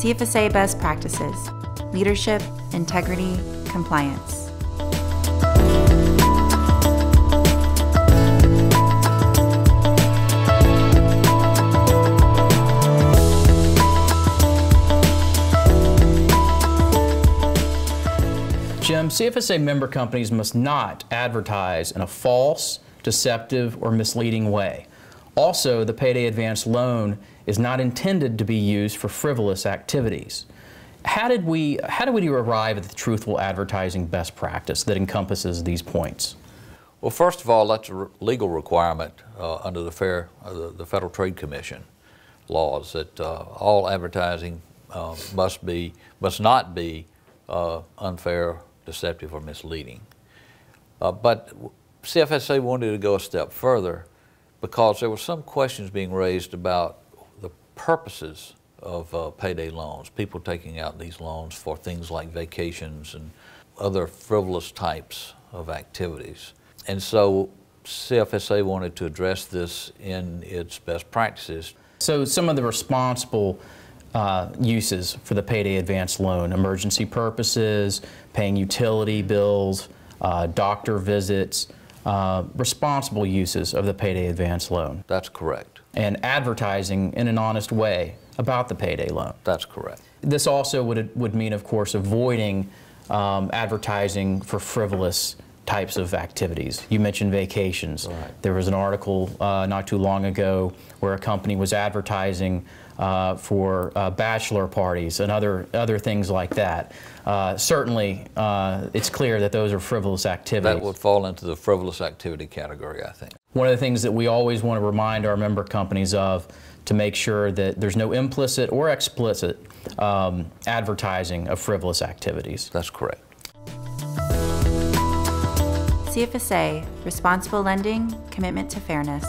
CFSA Best Practices, Leadership, Integrity, Compliance. Jim, CFSA member companies must not advertise in a false, deceptive, or misleading way. Also, the payday advance loan is not intended to be used for frivolous activities. How did we arrive at the truthful advertising best practice that encompasses these points? Well, first of all, that's a legal requirement under the Federal Trade Commission laws that all advertising must not be unfair, deceptive, or misleading. But CFSA wanted to go a step further because there were some questions being raised about the purposes of payday loans, people taking out these loans for things like vacations and other frivolous types of activities. And so CFSA wanted to address this in its best practices. So some of the responsible uses for the payday advance loan: emergency purposes, paying utility bills, doctor visits, responsible uses of the payday advance loan. That's correct. And advertising in an honest way about the payday loan. That's correct. This also would mean, of course, avoiding advertising for frivolous types of activities. You mentioned vacations. Right. There was an article not too long ago where a company was advertising for bachelor parties and other things like that. Certainly, it's clear that those are frivolous activities. That would fall into the frivolous activity category, I think. One of the things that we always want to remind our member companies of, to make sure that there's no implicit or explicit advertising of frivolous activities. That's correct. CFSA, Responsible Lending, Commitment to Fairness.